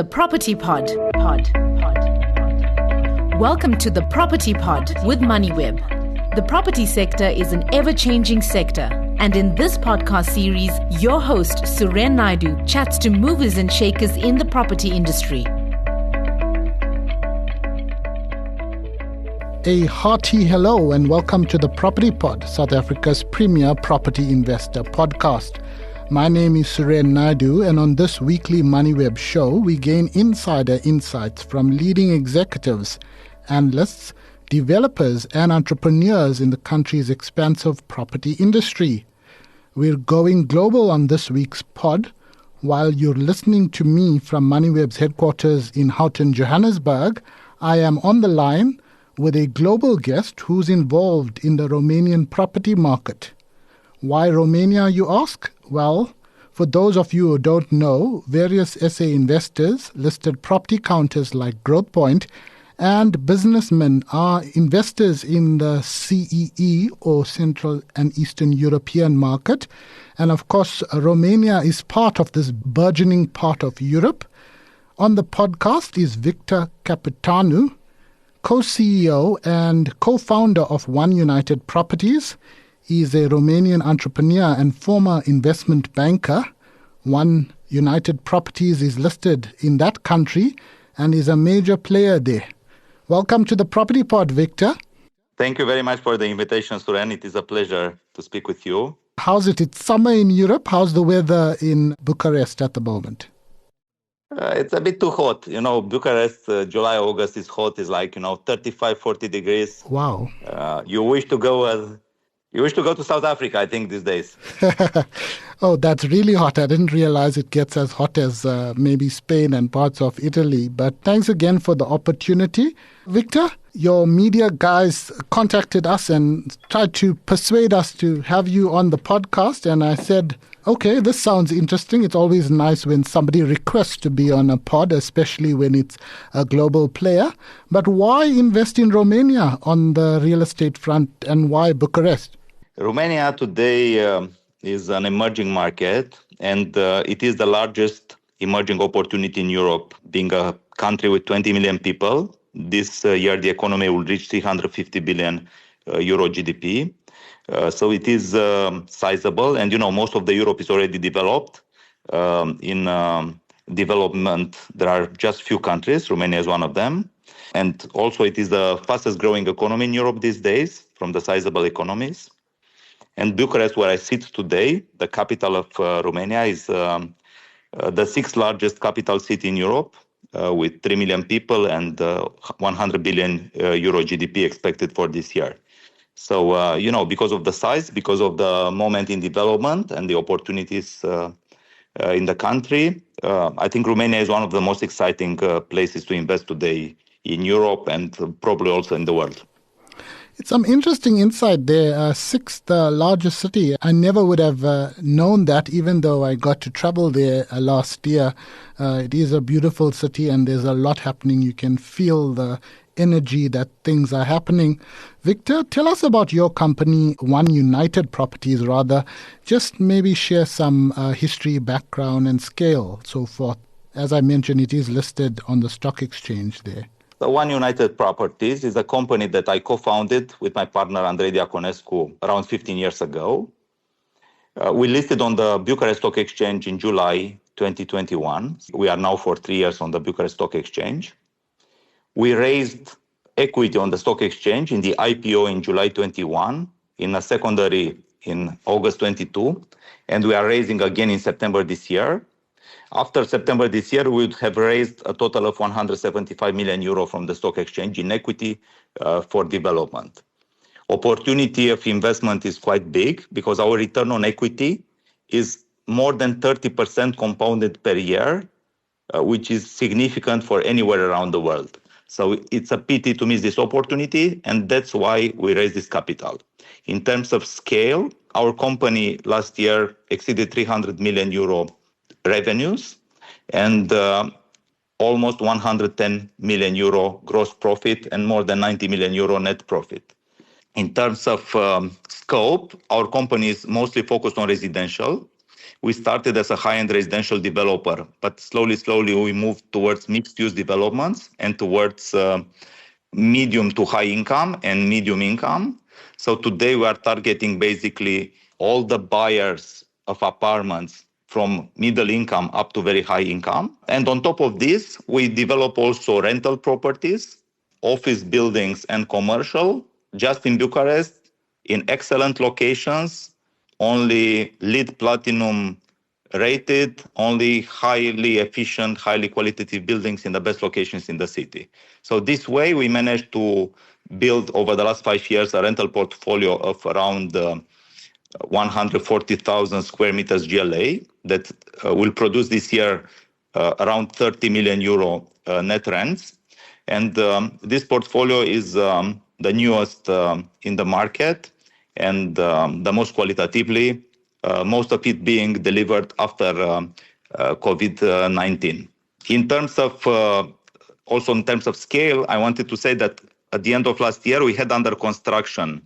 the Property Pod. Welcome to the Property Pod with Moneyweb. The property sector is an ever-changing sector. And in this podcast series, your host, Suren Naidu, chats to movers and shakers in the property industry. A hearty hello and welcome to the Property Pod, South Africa's premier property investor podcast. My name is Suren Naidu, and on this weekly Moneyweb show, we gain insider insights from leading executives, analysts, developers, and entrepreneurs in the country's expansive property industry. We're going global on this week's pod. While you're listening to me from Moneyweb's headquarters in Houghton, Johannesburg, I am on the line with a global guest who's involved in the Romanian property market. Why Romania, you ask? Well, for those of you who don't know, various SA investors, listed property counters like Growthpoint, and businessmen are investors in the CEE or Central and Eastern European market. And of course, Romania is part of this burgeoning part of Europe. On the podcast is Victor Capitanu, co-CEO and co-founder of One United Properties. He is a Romanian entrepreneur and former investment banker. One United Properties is listed in that country and is a major player there. Welcome to the Property Pod, Victor. Thank you very much for the invitation, Suren. It is a pleasure to speak with you. How's it? It's summer in Europe. How's the weather in Bucharest at the moment? It's a bit too hot. Bucharest, July, August is hot. It's like, 35, 40 degrees. Wow. You wish to go to South Africa, I think, these days. Oh, that's really hot. I didn't realize it gets as hot as maybe Spain and parts of Italy. But thanks again for the opportunity. Victor, your media guys contacted us and tried to persuade us to have you on the podcast. And I said, okay, this sounds interesting. It's always nice when somebody requests to be on a pod, especially when it's a global player. But why invest in Romania on the real estate front, and why Bucharest? Romania today is an emerging market, and it is the largest emerging opportunity in Europe. Being a country with 20 million people, this year the economy will reach 350 billion euro GDP. So it is sizable, and most of the Europe is already developed. In development, there are just few countries. Romania is one of them. And also it is the fastest growing economy in Europe these days from the sizable economies. And Bucharest, where I sit today, the capital of Romania, is the sixth largest capital city in Europe, with 3 million people and 100 billion euro GDP expected for this year. So, because of the size, because of the moment in development and the opportunities in the country, I think Romania is one of the most exciting places to invest today in Europe and probably also in the world. It's some interesting insight there. Sixth largest city. I never would have known that, even though I got to travel there last year. It is a beautiful city and there's a lot happening. You can feel the energy that things are happening. Victor, tell us about your company, One United Properties, rather. Just maybe share some history, background, and scale, so forth. As I mentioned, it is listed on the stock exchange there. The One United Properties is a company that I co-founded with my partner, Andrei Diaconescu, around 15 years ago. We listed on the Bucharest Stock Exchange in July 2021. We are now for 3 years on the Bucharest Stock Exchange. We raised equity on the stock exchange in the IPO in July 21, in a secondary in August 22, and we are raising again in September this year. After September this year, we would have raised a total of 175 million euro from the stock exchange in equity for development. Opportunity of investment is quite big because our return on equity is more than 30% compounded per year, which is significant for anywhere around the world. So it's a pity to miss this opportunity, and that's why we raised this capital. In terms of scale, our company last year exceeded 300 million euro revenues and almost 110 million euro gross profit and more than 90 million euro net profit. In terms of scope, our company is mostly focused on residential, we started as a high-end residential developer, but slowly we moved towards mixed-use developments and towards medium to high income and medium income. So today we are targeting basically all the buyers of apartments from middle income up to very high income. And on top of this, we develop also rental properties, office buildings and commercial, just in Bucharest, in excellent locations, only LEED Platinum rated, only highly efficient, highly qualitative buildings in the best locations in the city. So this way we managed to build over the last 5 years a rental portfolio of around 140,000 square meters GLA that will produce this year around 30 million euro net rents. And this portfolio is the newest in the market and the most qualitatively, most of it being delivered after COVID-19. In terms of scale, I wanted to say that at the end of last year, we had under construction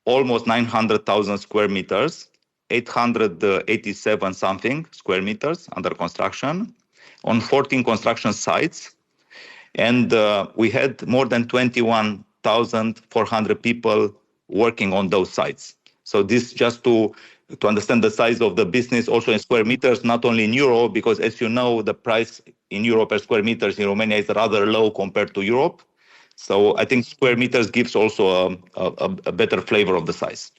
almost 900,000 square meters, 887 something square meters under construction on 14 construction sites. And we had more than 21,400 people working on those sites. So this just to understand the size of the business also in square meters, not only in euro, because as you know, the price in euro per square meters in Romania is rather low compared to Europe. So I think square meters gives also a better flavor of the size.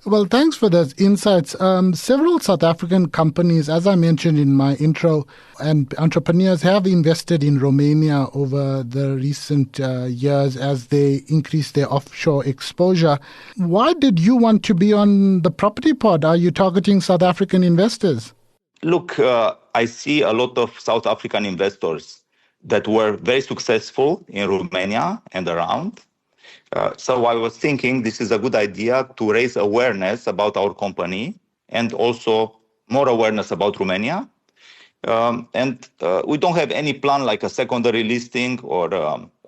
Well, thanks for those insights. Several South African companies, as I mentioned in my intro, and entrepreneurs have invested in Romania over the recent years as they increase their offshore exposure. Why did you want to be on the Property Pod? Are you targeting South African investors? Look, I see a lot of South African investors that were very successful in Romania and around. So I was thinking this is a good idea to raise awareness about our company and also more awareness about Romania. And we don't have any plan like a secondary listing or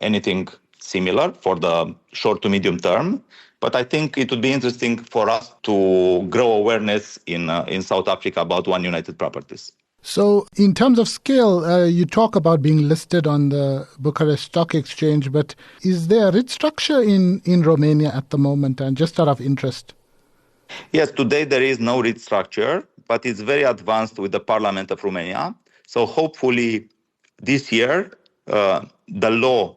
anything similar for the short to medium term. But I think it would be interesting for us to grow awareness in South Africa about One United Properties. So in terms of scale, you talk about being listed on the Bucharest Stock Exchange, but is there a REIT structure in Romania at the moment, and just out of interest? Yes, today there is no REIT structure, but it's very advanced with the Parliament of Romania. So hopefully this year the law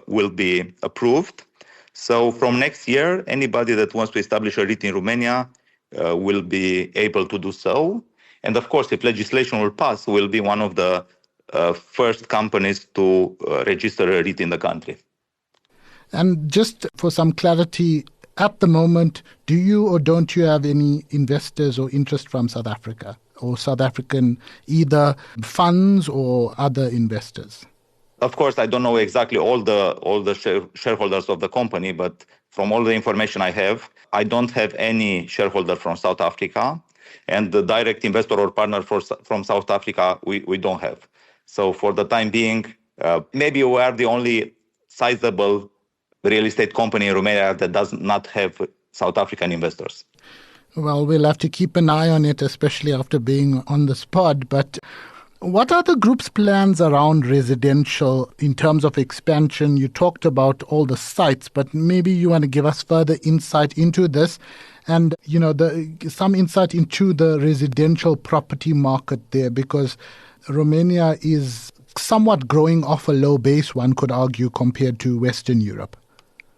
will be approved. So from next year, anybody that wants to establish a REIT in Romania will be able to do so. And of course, if legislation will pass, we'll be one of the first companies to register a REIT in the country. And just for some clarity, at the moment, do you or don't you have any investors or interest from South Africa or South African either funds or other investors? Of course, I don't know exactly all the shareholders of the company, but from all the information I have, I don't have any shareholder from South Africa. And the direct investor or partner from South Africa, we don't have. So for the time being, maybe we are the only sizable real estate company in Romania that does not have South African investors. Well, we'll have to keep an eye on it, especially after being on the spot. But what are the group's plans around residential in terms of expansion? You talked about all the sites, but maybe you want to give us further insight into this. And, some insight into the residential property market there, because Romania is somewhat growing off a low base, one could argue, compared to Western Europe.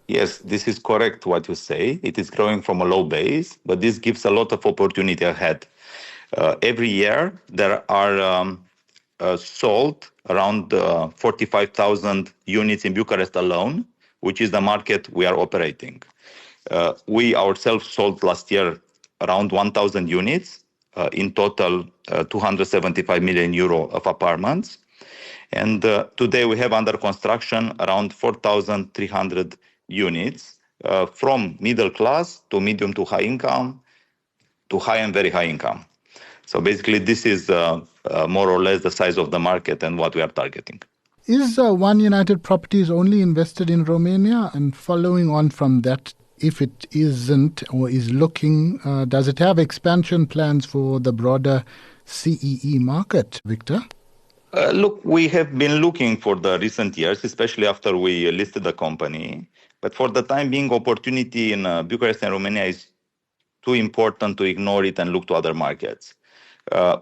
Yes, this is correct what you say. It is growing from a low base, but this gives a lot of opportunity ahead. Every year, there are sold around 45,000 units in Bucharest alone, which is the market we are operating. We ourselves sold last year around 1,000 units, in total 275 million euro of apartments. And today we have under construction around 4,300 units from middle class to medium to high income to high and very high income. So basically this is more or less the size of the market and what we are targeting. Is One United Properties only invested in Romania? And following on from that, if it isn't or is looking, does it have expansion plans for the broader CEE market, Victor? Look, we have been looking for the recent years, especially after we listed the company. But for the time being, opportunity in Bucharest and Romania is too important to ignore it and look to other markets.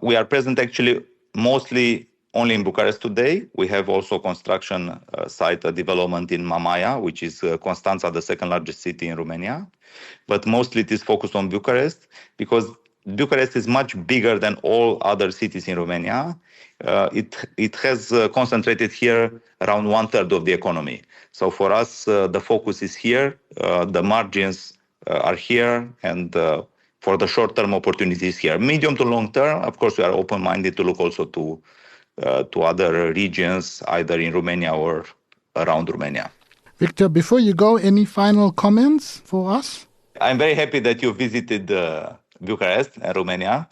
We are present actually mostly only in Bucharest today. We have also construction site development in Mamaia, which is Constanța, the second largest city in Romania. But mostly it is focused on Bucharest because Bucharest is much bigger than all other cities in Romania. It has concentrated here around 1/3 of the economy. So for us, the focus is here. The margins are here, and for the short-term opportunities here. Medium to long-term, of course, we are open-minded to look also to other regions, either in Romania or around Romania. Victor, before you go, any final comments for us? I'm very happy that you visited Bucharest and Romania.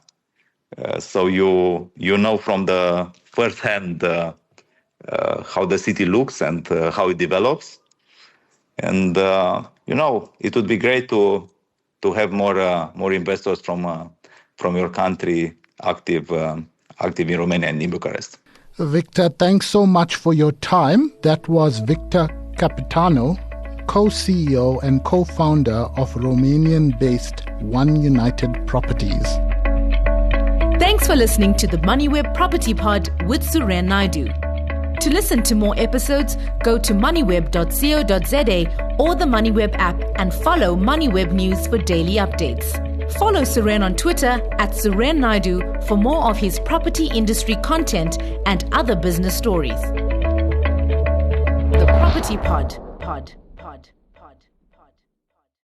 So you know from the first hand how the city looks and how it develops. And, it would be great to have more investors from your country active in Romania and in Bucharest. Victor, thanks so much for your time. That was Victor Capitano, co-CEO and co-founder of Romanian-based One United Properties. Thanks for listening to the Moneyweb Property Pod with Suren Naidu. To listen to more episodes, go to moneyweb.co.za or the Moneyweb app and follow Moneyweb News for daily updates. Follow Suren on Twitter @Suren Naidu for more of his property industry content and other business stories. The Property Pod.